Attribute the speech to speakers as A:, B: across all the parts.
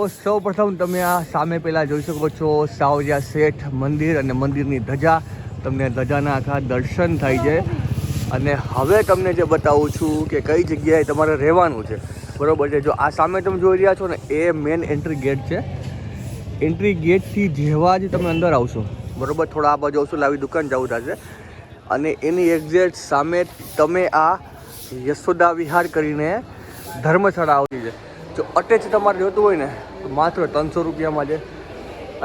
A: તો સૌ પ્રથમ તમે આ સામે પહેલાં જોઈ શકો છો સાવરિયા શેઠ મંદિર અને મંદિરની ધજા. તમને ધજાના આખા દર્શન થાય છે. અને હવે તમને જે બતાવું છું કે કઈ જગ્યાએ તમારે રહેવાનું છે, બરાબર છે. જો આ સામે તમે જોઈ રહ્યા છો ને, એ મેન એન્ટ્રી ગેટ છે. એન્ટ્રી ગેટથી જેવા જ તમે અંદર આવશો, બરાબર, થોડા આ બાજુ આવશો એટલે આવી દુકાન જવું થશે. અને એની એક્ઝેક્ટ સામે તમે આ યશોદા વિહાર કરીને ધર્મશાળા આવતી છે. જો અટેચ તમારે જોતું હોય ને તો માત્ર 300 રૂપિયામાં છે.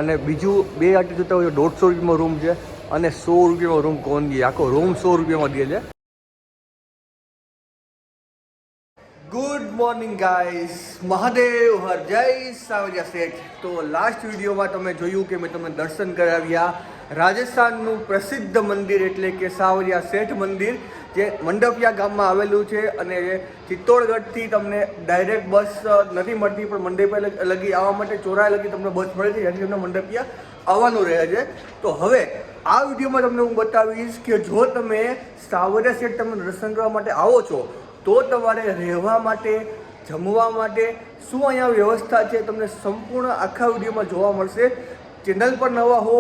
A: અને બીજું બે અટેચ જોતા હોય તો 150 રૂપિયામાં રૂમ છે. અને 100 રૂપિયામાં રૂમ કોણ દે? આખો રૂમ 100 રૂપિયામાં દે છે. ગુડ મોર્નિંગ ગાઈસ, મહાદેવ હર, જય સાવરિયા શેઠ. તો લાસ્ટ વિડીયોમાં તમે જોયું કે મેં તમને દર્શન કરાવ્યા રાજસ્થાનનું પ્રસિદ્ધ મંદિર એટલે કે સાવરિયા શેઠ મંદિર, જે મંડપિયા ગામમાં આવેલું છે. અને ચિત્તોડગઢથી તમને ડાયરેક્ટ બસ નથી મળતી, પણ મંડપિયા લગી આવવા માટે ચોરાય લગી તમને બસ મળે છે, જેથી તમને મંડપિયા આવવાનું રહે છે. તો હવે આ વિડીયોમાં તમને હું બતાવીશ કે જો તમે સાવરિયા શેઠ તમે દર્શન કરવા માટે આવો છો તો તમારે રહેવા માટે, જમવા માટે શું અહીંયા વ્યવસ્થા છે, તમને સંપૂર્ણ આખા વિડીયોમાં જોવા મળશે. ચેનલ પર નવા હો,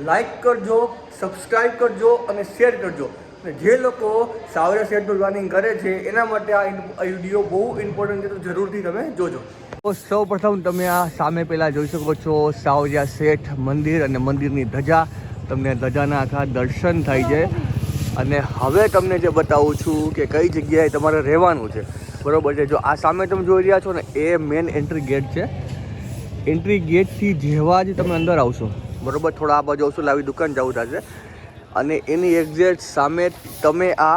A: લાઈક કરજો, સબસ્ક્રાઈબ કરજો અને શેર કરજો. અને જે લોકો સાવરિયા શેઠનું પ્લાનિંગ કરે છે એના માટે આ વિડીયો બહુ ઇમ્પોર્ટન્ટ છે, તો જરૂરથી તમે જોજો. તો સૌ પ્રથમ તમે આ સામે પહેલાં જોઈ શકો છો સાવરિયા શેઠ મંદિર અને મંદિરની ધજા. તમને ધજાના આખા દર્શન થાય છે. અને હવે તમને જે બતાવું છું કે કઈ જગ્યાએ તમારે રહેવાનું છે, બરાબર છે. જો આ સામે તમે જોઈ રહ્યા છો ને, એ મેન એન્ટ્રી ગેટ છે. એન્ટ્રી ગેટથી જેવા જ તમે અંદર આવશો, બરાબર, થોડા આ બાજુ આવશો એટલે આવી દુકાન જવું થશે. અને એની એક્ઝેક્ટ સામે તમે આ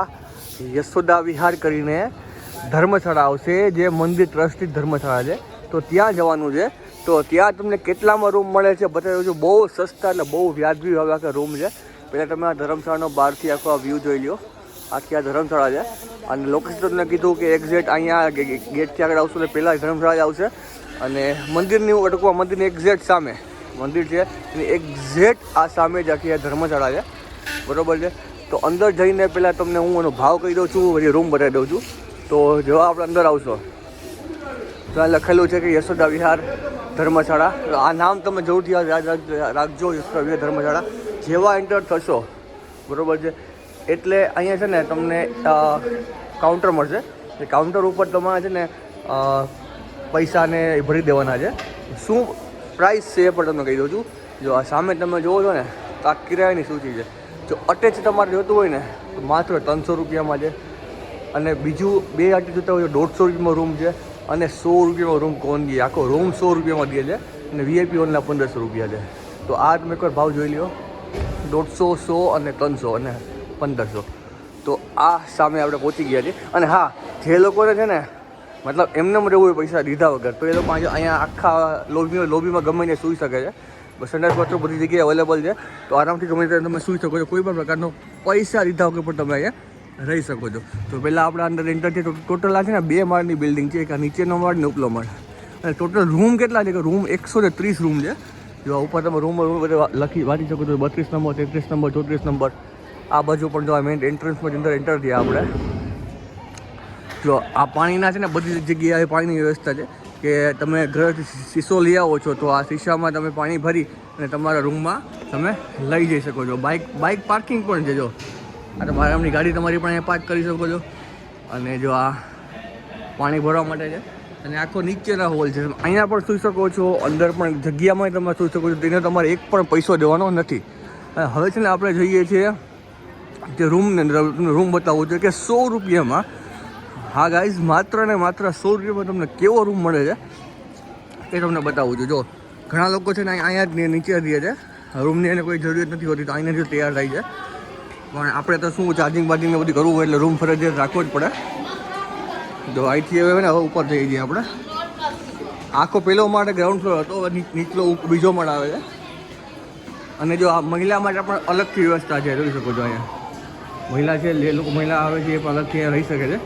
A: યશોદા વિહાર કરીને ધર્મશાળા આવશે, જે મંદિર ટ્રસ્ટની ધર્મશાળા છે. તો ત્યાં જવાનું છે. તો ત્યાં તમને કેટલામાં રૂમ મળે છે બતાવ્યું છું. બહુ સસ્તા એટલે બહુ વ્યાજબી હવે આખા રૂમ છે. પહેલાં તમે આ ધર્મશાળાનો બહારથી આખો આ વ્યૂ જોઈ લો. આખી આ ધર્મશાળા છે. અને લોકેશન તમને કીધું કે એક્ઝેક્ટ અહીંયા ગેટથી આગળ આવશો એટલે પહેલાં ધર્મશાળા જ આવશે. અને મંદિરની અટકવા, મંદિરની એક્ઝેક્ટ સામે મંદિર છે, એની એક્ઝેક્ટ આ સામે જ આખી આ ધર્મશાળા છે, બરાબર છે. તો અંદર જઈને પહેલાં તમને હું એનો ભાવ કહી દઉં છું, પછી રૂમ બતાવી દઉં છું. તો જો આપણે અંદર આવશો તો આ લખેલું છે કે યશોદા વિહાર ધર્મશાળા. આ નામ તમે જરૂરથી રાખજો, યશોદા વિહાર ધર્મશાળા. જેવા એન્ટર થશો, બરાબર છે, એટલે અહીંયા છે ને તમને કાઉન્ટર મળશે. એ કાઉન્ટર ઉપર તમારે છે ને પૈસાને ભરી દેવાના છે. શું પ્રાઇસ છે એ પણ તમને કહી દઉં છું. જો આ સામે તમે જુઓ છો ને, તો આ કિરાયાની સૂચિ છે. જો અટેચ તમારે જોતું હોય ને તો માત્ર 300 રૂપિયામાં છે. અને બીજું બે અટેચ જોતા હોય તો 150 રૂપિયામાં રૂમ છે. અને 100 રૂપિયામાં રૂમ કોણ દે? આખો રૂમ 100 રૂપિયામાં દે છે. અને વીઆઈપી ઓનના 1500 રૂપિયા છે. તો આ તમે એકવાર ભાવ જોઈ લો, 150, 100 અને 300 અને 1500. તો આ સામે આપણે પહોંચી ગયા છીએ. અને હા, જે લોકોને છે ને મતલબ એમને રહેવું હોય પૈસા દીધા વગર, તો એ લોકો અહીંયા આખા લોબીમાં ગમે ત્યાં સૂઈ શકે છે. બસ સંડાસ બાથરૂમ બધી જગ્યાએ અવેલેબલ છે. તો આરામથી ગમે ત્યાં તમે સૂઈ શકો છો. કોઈ પણ પ્રકારનો પૈસા દીધા વગર પણ તમે અહીંયા રહી શકો છો. તો પહેલાં આપણે અંદર એન્ટર થઈએ તો ટોટલ આ છે ને 2 માળની બિલ્ડિંગ છે, એક નીચેનો માળ ને ઉપલો માળ. અને ટોટલ રૂમ કેટલા છે કે રૂમ 130 રૂમ છે. જો ઉપર તમે રૂમ લખી વાંચી શકો છો, 32 નંબર, 33 નંબર, 34 નંબર. આ બાજુ પણ જો આ મેઇન એન્ટ્રન્સમાં અંદર એન્ટર થયા આપણે. જો આ પાણીના છે ને બધી જગ્યાએ પાણીની વ્યવસ્થા છે કે તમે ઘરેથી શીશો લઈ આવો છો તો આ શીશામાં તમે પાણી ભરી અને તમારા રૂમમાં તમે લઈ જઈ શકો છો. બાઇક પાર્કિંગ પણ છે. જો આ તમારે એમની ગાડી તમારી પણ અહીંયા પાર્ક કરી શકો છો. અને જો આ પાણી ભરવા માટે છે. અને આખો નીચેના હોલ છે, અહીંયા પણ સૂઈ શકો છો. અંદર પણ જગ્યામાં તમે સૂઈ શકો છો. તેને તમારે એક પણ પૈસો દેવાનો નથી. હવે છે ને આપણે જોઈએ છીએ જે રૂમ બતાવવું છે કે 100 રૂપિયામાં. હા ગાઈઝ, માત્ર ને માત્ર 100 રૂપિયામાં તમને કેવો રૂમ મળે છે એ તમને બતાવું છું. જો ઘણા લોકો છે ને અહીંયા જ નીચે રહે છે, રૂમની એને કોઈ જરૂરિયાત નથી હોતી, તો અહીંયાથી તૈયાર થાય છે. પણ આપણે તો શું ચાર્જિંગ બાર્જિંગ બધું કરવું હોય એટલે રૂમ ફરજિયાત રાખવો જ પડે. જો અહીંથી હવે ને ઉપર જઈ જઈએ આપણે. આખો પહેલો માળ ગ્રાઉન્ડ ફ્લોર હતો, નીચલો બીજો માળ આવે છે. અને જો આ મહિલા માટે પણ અલગથી વ્યવસ્થા છે, જોઈ શકો છો. અહીંયા મહિલા છે, જે લોકો મહિલા આવે છે એ પણ અલગથી રહી શકે છે,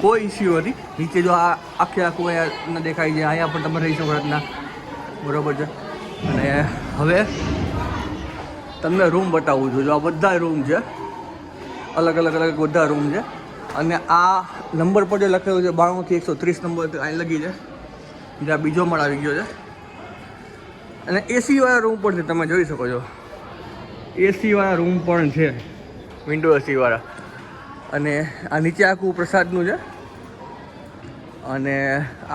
A: કોઈ ઇસ્યુ નથી. નીચે જો આ આખું અહીંયા દેખાય છે, અહીંયા પણ તમે રહી શકો રીતના, બરાબર છે. અને હવે તમને રૂમ બતાવું છું. જો આ બધા રૂમ છે, અલગ અલગ બધા રૂમ છે. અને આ નંબર પર જે લખેલું છે 92 થી 130 નંબર અહીં લગી છે. જ્યાં બીજો માળ આવી ગયો છે અને એસીવાળા રૂમ પણ છે, તમે જોઈ શકો છો એસીવાળા રૂમ પણ છે, વિન્ડો એસીવાળા. અને આ નીચે આખું પ્રસાદનું છે અને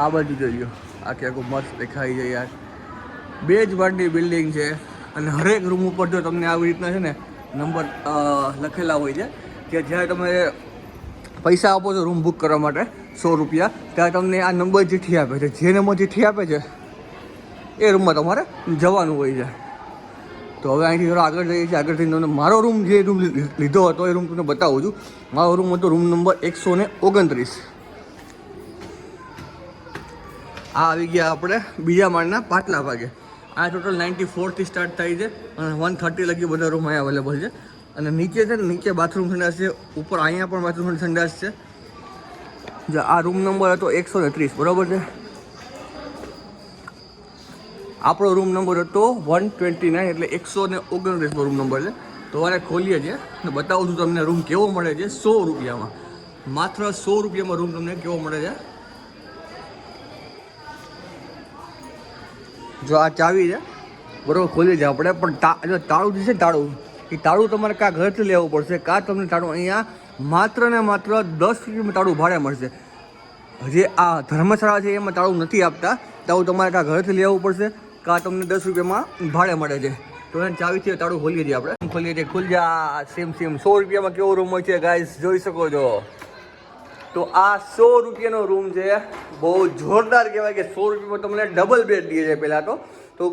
A: આ બાજુ જોઈ લો આખે આખું મસ્ત દેખાઈ જાય યાર. 2 જ માળની બિલ્ડિંગ છે અને હરેક રૂમ ઉપર જો તમને આવી રીતના છે ને નંબર લખેલા હોય છે કે જ્યારે તમે પૈસા આપો છો રૂમ બુક કરવા માટે 100 રૂપિયા, ત્યારે તમને આ નંબર ચિઠ્ઠી આપે છે. જે નંબર ચિઠ્ઠી આપે છે એ રૂમમાં તમારે જવાનું હોય છે. તો હવે અહીંથી થોડા આગળ જઈએ છીએ. આગળ થઈને તમને મારો રૂમ જે રૂમ લીધો હતો એ રૂમ તમને બતાવું છું. મારો રૂમ હતો રૂમ નંબર 129. આ આવી ગયા આપણે બીજા માળના પાછલા ભાગે. આ ટોટલ 94થી સ્ટાર્ટ થાય છે અને 130 લગી બધા રૂમ અહીંયા અવેલેબલ છે. અને નીચે છે ને નીચે બાથરૂમ સંડાસ છે, ઉપર અહીંયા પણ બાથરૂમ સંડાસ છે. જો આ રૂમ નંબર હતો 130 બરાબર છે. આપણો રૂમ નંબર હતો 129 એટલે 129 રૂમ નંબર છે. તો હવે ખોલીએ છીએ અને બતાવું છું તમને રૂમ કેવો મળે છે 100 રૂપિયામાં. માત્ર 100 રૂપિયામાં રૂમ તમને કેવો મળે છે. જો આ ચાવી છે બરાબર, ખોલીએ છીએ આપણે. પણ તાળું જે છે તાળું એ તાળું તમારે કાં ઘરથી લેવું પડશે, કાં તમને તાળું અહીંયા માત્ર ને માત્ર 10 રૂપિયામાં તાળું ભાડે મળશે. જે આ ધર્મશાળા છે એમાં તાળું નથી આપતા, તાળું તમારે કાં ઘરથી લેવું પડશે કાં તમને 10 રૂપિયામાં ભાડે મળે છે. તો એને ચાવીથી તાળું ખોલીએ છીએ આપણે. ખોલીએ છીએ, ખુલ જા. સેમ 100 રૂપિયામાં કેવો રૂમ હોય છે ગાઈસ, જોઈ શકો છો. તો આ 100 રૂપિયાનો રૂમ છે, બહુ જોરદાર કહેવાય કે 100 રૂપિયામાં તમને ડબલ બેડ દે છે. પહેલાં તો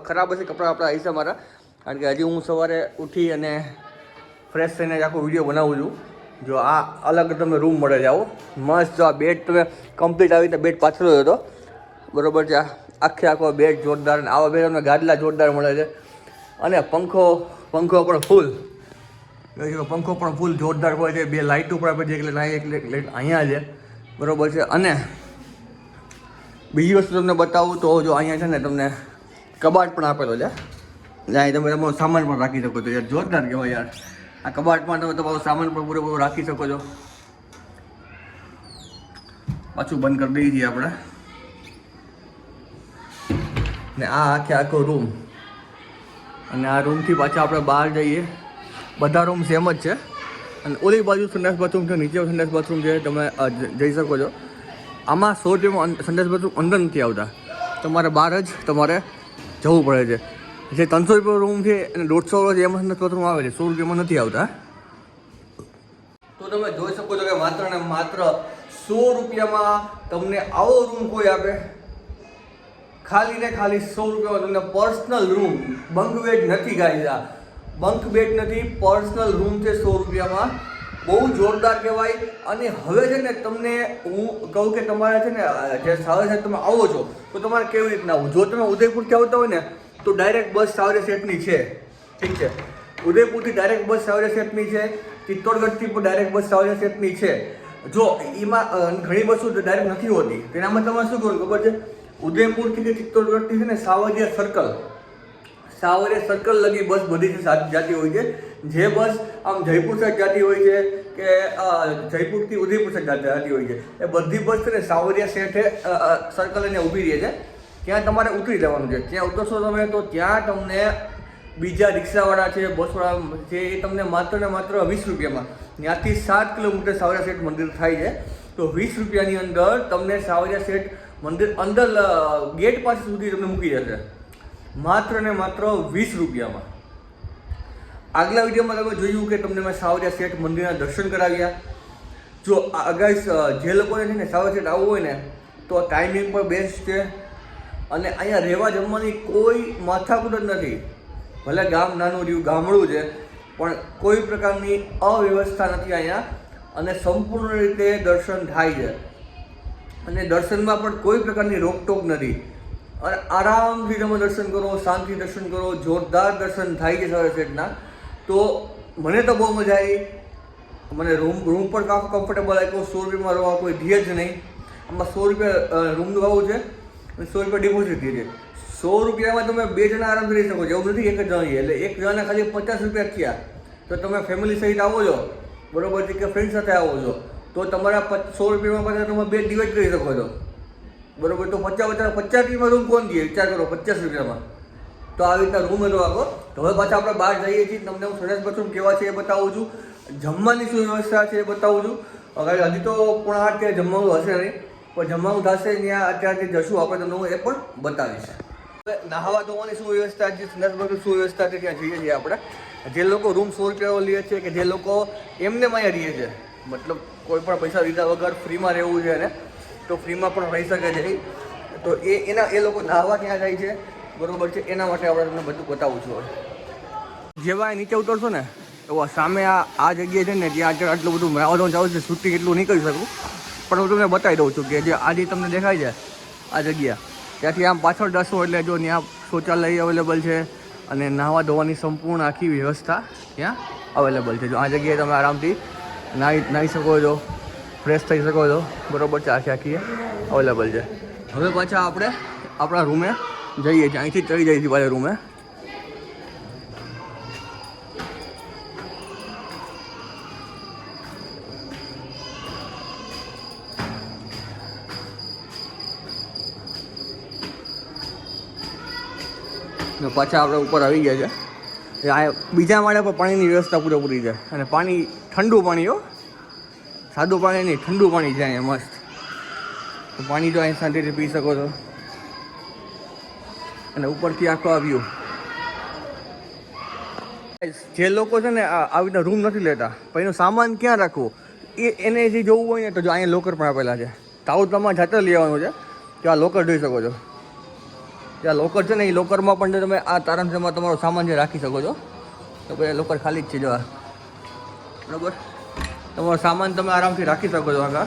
A: ખરાબ હશે કપડાં આપણા આઈસા મારા, કારણ કે હજી હું સવારે ઉઠી અને ફ્રેશ થઈને જ આખો વિડીયો બનાવું છું. જો આ અલગ તમને રૂમ મળે છે આવો મસ્ત. જો આ બેડ તમે કમ્પ્લીટ આવી રીતે બેડ પાછળ હતો બરાબર છે. આખો બેડ જોરદાર, અને આવા બેડ તમને ગાદલા જોરદાર મળે છે. અને પંખો પણ ફૂલ, પંખો પણ ફૂલ જોરદાર હોય છે. 2 લાઇટ ઉપર આપે છે, એટલે એક લાઇટ અહીંયા છે બરાબર છે. અને બીજી વસ્તુ તમને બતાવું તો જો અહીંયા છે ને તમને કબાટ પણ આપેલો છે, જ્યાં તમે તમારો સામાન પણ રાખી શકો છો. યાર જોરદાર કહેવાય યાર. આ કબાટમાં તમે તમારો સામાન પણ પૂરેપૂરો રાખી શકો છો. પાછું બંધ કરી દઈએ છીએ આપણે. ને આ આખો રૂમ, અને આ રૂમથી પાછા આપણે બહાર જઈએ. બધા રૂમ સેમ જ છે. અને ઓલી બાજુ સંડાસ બાથરૂમ છે, નીચે સંડાસ બાથરૂમ છે, તમે જઈ શકો છો. આમાં 100 રૂપિયામાં સંડાસ બાથરૂમ અંદર નથી આવતા, તમારે બહાર જ તમારે જવું પડે છે. જે 300 રૂપિયા રૂમ છે અને 150 એમાં સંડાસ બાથરૂમ આવે છે, 100 રૂપિયામાં નથી આવતા. તો તમે જોઈ શકો છો કે માત્ર ને માત્ર 100 રૂપિયામાં તમને આવો રૂમ કોઈ આપે. ખાલી ને ખાલી 100 રૂપિયામાં તમને પર્સનલ રૂમ, બંક બેડ નથી ગાઈસ. આ બંક બેડ નથી, પર્સનલ રૂમ છે 100 રૂપિયામાં. બહુ જોરદાર કહેવાય. અને હવે છે ને તમને હું કહું કે તમારે છે ને જે સાવરિયા તમે આવો છો તો તમારે કેવી રીતના આવવું. જો તમે ઉદયપુરથી આવતા હોય ને તો ડાયરેક્ટ બસ સાવરિયા સેટની છે, ઠીક છે. ઉદયપુરથી ડાયરેક્ટ બસ સાવરિયા સેટની છે. ચિત્તોડગઢથી પણ ડાયરેક્ટ બસ સાવરિયા સેટની છે. જો એમાં ઘણી બસો ડાયરેક્ટ નથી હોતી, તેનામાં તમારે શું કરવું ખબર છે? ઉદયપુરથી કે ચિત્તોડગઢથી છે ને સાવરિયા સર્કલ લગી બસ બધી જતી હોય છે. જે બસ આમ જયપુર સાઈડ જતી હોય છે કે જયપુરથી ઉદયપુર સાઈડ જતી હોય છે, એ બધી બસ છે ને સાવરિયા સેઠે સર્કલ એને ઊભી રહે છે. ત્યાં તમારે ઉતરી જવાનું છે. ત્યાં ઉતરશો તમે તો ત્યાં તમને બીજા રિક્ષાવાળા છે, બસવાળા છે, એ તમને માત્ર ને માત્ર 20 રૂપિયામાં, ત્યાંથી 7 કિલોમીટર સાવરિયા સેઠ મંદિર થાય છે, તો 20 રૂપિયાની અંદર તમને સાવરિયા સેઠ મંદિર અંદર ગેટ પાસે સુધી તમને મૂકી જશે, માત્ર ને માત્ર 20 રૂપિયામાં. આગલા વિડીયોમાં તમે જોયું કે તમને મેં સાવરિયા સેઠ મંદિરના દર્શન કરાવ્યા. જો ગાઈસ જે લોકોને છે ને સાવરિયા સેઠ આવવું હોય ને તો ટાઈમિંગ પણ બેસ્ટ છે. અને અહીંયા રહેવા જમવાની કોઈ માથાકૂટ જ નથી. ભલે ગામ નાનું રહ્યું, ગામડું છે, પણ કોઈ પ્રકારની અવ્યવસ્થા નથી અહીંયા. અને સંપૂર્ણ રીતે દર્શન થાય છે. અને દર્શનમાં પણ કોઈ પ્રકારની રોકટોક નથી. અને આરામથી તમે દર્શન કરો, શાંતિ દર્શન કરો, જોરદાર દર્શન થાય છે સાવરિયા સેઠના. તો મને તો બહુ મજા આવી. મને રૂમ પણ કાફી કમ્ફર્ટેબલ આપ્યો. 100 રૂપિયામાં રહેવા કોઈ ધીએ જ નહીં. આમાં 100 રૂપિયા રૂમનું ભાવું છે અને 100 રૂપિયા ડિપોઝિટ દીધી છે. 100 રૂપિયામાં તમે 2 જણા આરામથી રહી શકો છો, એવું નથી એક જ જણા. એટલે એક જણાના ખાલી 50 રૂપિયા થયા. તો તમે ફેમિલી સહિત આવો છો બરોબર છે કે ફ્રેન્ડ સાથે આવો છો તો તમારા 100 રૂપિયામાં પાછા તમે 2 ડિવાઈડ કરી શકો છો. બરોબર. તો 50 રૂમ કોણ દે વિચાર કરો, 50 રૂપિયામાં. તો આવી રીતના રૂમ હતો આખો. તો હવે પાછા આપણે બહાર જઈએ છીએ, તમને હું સરસ બાથરૂમ કેવા છે એ બતાવું છું, જમવાની શું વ્યવસ્થા છે એ બતાવું છું. હજી તો 7:30 કે જમવાનું હશે નહીં, પણ જમવાનું થશે ત્યાં અત્યારથી જશું આપણે, તમને હું એ પણ બતાવીશ. હવે નહાવા ધોવાની શું વ્યવસ્થા છે, સંડાસ બાથરૂમ શું વ્યવસ્થા છે, ત્યાં જઈએ છીએ આપણે. જે લોકો રૂમ 100 રૂપિયા લે છે, કે જે લોકો એમને અહીંયા રહીએ છે, મતલબ કોઈ પણ પૈસા લીધા વગર ફ્રીમાં રહેવું છે ને, તો ફ્રીમાં પણ રહી શકે છે. તો એ લોકો નહાવા ક્યાં જાય છે, બરોબર છે, એના માટે આપણે તમને બધું બતાવું છું. જેવા નીચે ઉતરશો ને તો સામે આ જગ્યાએ છે ને, ત્યાં આગળ આટલું બધું નહાવાનું ચાલુ છે. શૂટિંગ એટલું નહીં કરી શકું, પણ હું તમને બતાવી દઉં છું કે જે આજે તમને દેખાય છે આ જગ્યા, ત્યાંથી આમ પાછળ જશો એટલે જો ત્યાં શૌચાલય અવેલેબલ છે અને નહાવા ધોવાની સંપૂર્ણ આખી વ્યવસ્થા ત્યાં અવેલેબલ છે. જો આ જગ્યાએ તમે આરામથી નાહી શકો છો, ફ્રેશ થઈ શકો છો, બરોબર છે, આખી અવેલેબલ છે. હવે પાછા આપણે આપણા રૂમે જઈએ છીએ, અહીંથી ચડી જઈએ છીએ પાછા રૂમે. પાછા આપણે ઉપર આવી ગયા છે. આ બીજા માળે પર પાણીની વ્યવસ્થા પૂરેપૂરી છે, અને પાણી ઠંડુ પાણી હો, સાદું પાણી નહીં, ઠંડુ પાણી છે અહીંયા મસ્ત. તો પાણી તો અહીં શાંતિથી પી શકો છો, અને ઉપરથી આખો આ વ્યૂ. જે લોકો છે ને આવી રીતના રૂમ નથી લેતા, પણ એનો સામાન ક્યાં રાખવો એને જે જોવું હોય ને, તો જો અહીંયા લોકર પણ આપેલા છે. તાવું તમારે જાતે લેવાનું છે, ત્યાં લોકર જોઈ શકો છો. ત્યાં લોકર છે ને, એ લોકરમાં પણ તમે આ તારાંશમાં તમારો સામાન જે રાખી શકો છો. તો ભાઈ લોકર ખાલી જ છે, જો બરાબર. તમારો સામાન તમે આરામથી રાખી શકો છો આગળ.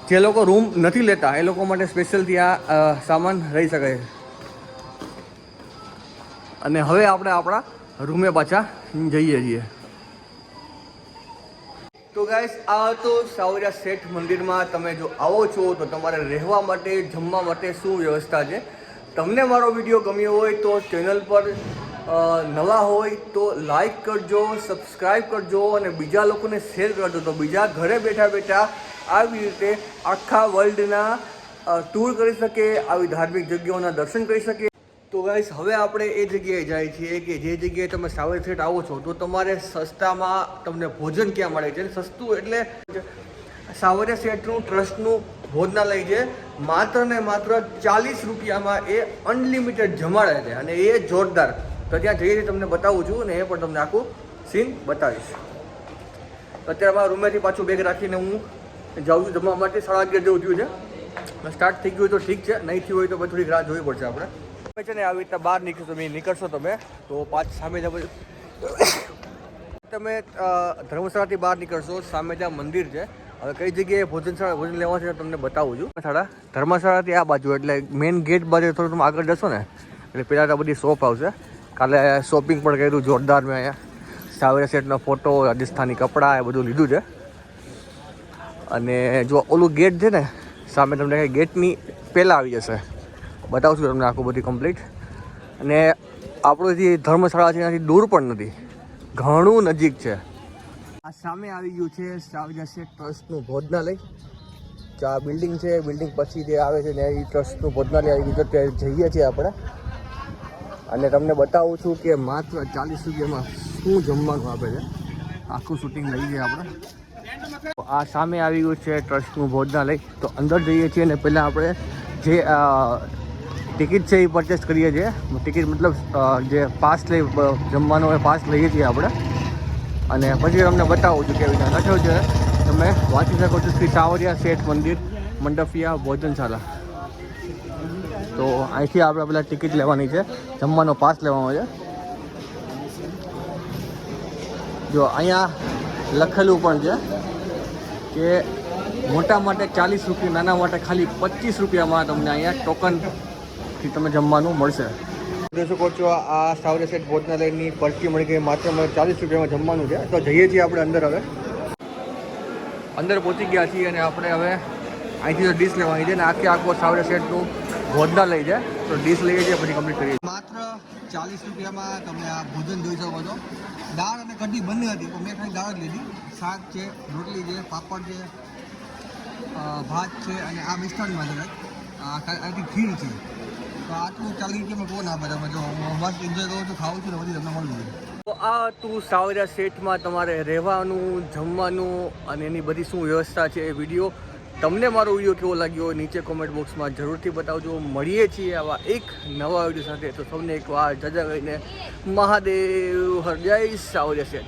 A: જે લોકો રૂમ નથી લેતા એ લોકો માટે સ્પેશિયલ ત્યાં સામાન રહી શકે છે. અને હવે આપણે આપણા રૂમે પાછા જઈએ છીએ. તો ગાઈસ, આ તો સાવરિયા શેઠ મંદિરમાં તમે જો આવો છો તો તમારે રહેવા માટે, જમવા માટે શું વ્યવસ્થા છે. તમને મારો વિડીયો ગમ્યો હોય તો ચેનલ પર નવા હોય તો લાઈક કરજો, સબસ્ક્રાઈબ કરજો, અને બીજા લોકોને શેર કરજો, તો બીજા ઘરે બેઠા બેઠા આવી રીતે આખા વર્લ્ડના ટૂર કરી શકે, આવી ધાર્મિક જગ્યાઓના દર્શન કરી શકે. તો ગાઈસ, હવે આપણે એ જગ્યાએ જાય છીએ કે જે જગ્યાએ તમે સાવરિયા શેઠ આવો છો તો તમારે સસ્તામાં તમને ભોજન ક્યાં મળે છે. સસ્તું એટલે સાવરિયા શેઠનું ટ્રસ્ટનું ભોજનાલય છે, માત્ર ને માત્ર 40 રૂપિયામાં એ અનલિમિટેડ જમાડે છે, અને એ જોરદાર. તો ત્યાં જઈને તમને બતાવું છું, અને એ પણ તમને આખું સીન બતાવીશ. અત્યારે મારા રૂમેથી પાછું બેગ રાખીને હું જાઉં છું જમવા માટે. 11:30 જેવું થયું છે. સ્ટાર્ટ થઈ ગયું હોય તો ઠીક છે, નહીં થયું હોય તો થોડીક રાહ જોવી પડશે આપણે. છે ને આવી રીતના બહાર નીકળશો તમે તો સામે તમે ધર્મશાળાથી બહાર નીકળશો, સામે ત્યાં મંદિર છે. હવે કઈ જગ્યાએ ભોજન લેવા છે તમને બતાવું છું. ધર્મશાળાથી આ બાજુ, એટલે મેઇન ગેટ બાજુ થોડું તમે આગળ જશો ને એટલે પહેલાં તો બધી શોપ આવશે. કાલે શોપિંગ પણ કર્યું જોરદાર. મેં અહીંયા સાવરિયા શેઠનો ફોટો, રાજસ્થાની કપડાં એ બધું લીધું છે. અને જો ઓલું ગેટ છે ને સામે, તમને ગેટની પહેલાં આવી જશે, બતાવું છું તમને આખું બધી કમ્પ્લીટ. અને આપણું જે ધર્મશાળા છે એનાથી દૂર પણ નથી, ઘણું નજીક છે. આ સામે આવી ગયું છે સાવરિયા શેઠ ટ્રસ્ટનું ભોજનાલય. આ બિલ્ડિંગ છે, બિલ્ડિંગ પછી જે આવે છે ને એ ટ્રસ્ટનું ભોજનાલય આવી ગયું. ત્યાં જઈએ છીએ આપણે, અને તમને બતાવું છું કે માત્ર 40 રૂપિયામાં શું જમવાનું આપે છે. આખું શૂટિંગ લઈ જઈએ આપણે. આ સામે આવી ગયું છે ટ્રસ્ટનું ભોજનાલય. તો અંદર જઈએ છીએ, અને પહેલાં આપણે જે ટિકિટ છે એ પરચેસ કરીએ છીએ. ટિકિટ મતલબ જે પાસ લઈ જમવાનો એ પાસ લઈએ છીએ આપણે. અને પછી તમને બતાવું છું કેવી રીતે લખ્યો છે, તમે વાંચી શકો છો, શ્રી સાવરિયા શેઠ મંદિર મંડપિયા ભોજનશાળા. તો અહીંથી આપણે પેલા ટિકિટ લેવાની છે, જમવાનો પાસ લેવાનો છે. જો અહીંયા લખેલું પણ છે કે મોટા માટે 40 રૂપિયા, નાના માટે ખાલી 25 રૂપિયામાં તમને અહીંયા ટોકનથી તમે જમવાનું મળશે. જોઈ શકો છો આ સાવરિયા શેઠ ભોજનાલયની પરચી મળી ગઈ, માત્ર 40 રૂપિયામાં જમવાનું છે. તો જઈએ છીએ આપણે અંદર. હવે અંદર પહોંચી ગયા છીએ, અને આપણે હવે અહીંથી તો ડીશ લેવાની છે, ને આખો સાવરિયા શેઠનું ભોજનાલય છે. તો ડીશ લઈએ છીએ, પછી કમ્પ્લીટ કરીએ. માત્ર 40 રૂપિયામાં તમે આ ભોજન જોઈ શકો છો. દાળ અને કઢી બંને હતી, પણ મેં ખાલી દાળ જ લીધી. શાક છે, રોટલી છે, પાપડ છે, ભાત છે અને આ મિષ્ટાનમાં છે આથી ખીર છે. તો આટલું 40 રૂપિયામાં કોણ આપે તમે જો હું મસ્ત એન્જોય કરું છું, ખાઉં છું ને બધી તમને મળું છું. તો આ તું સાવરિયા સેટમાં તમારે રહેવાનું, જમવાનું અને એની બધી શું વ્યવસ્થા છે એ વિડીયો તમને મારો વિડીયો કેવો લાગ્યો નીચે કોમેન્ટ બોક્સમાં જરૂરથી બતાવજો. મળીએ છીએ આવા એક નવા વિડીયો સાથે. તો તમને એક વાર જજા કહીને મહાદેવ હર જય સાવરિયા સેટ.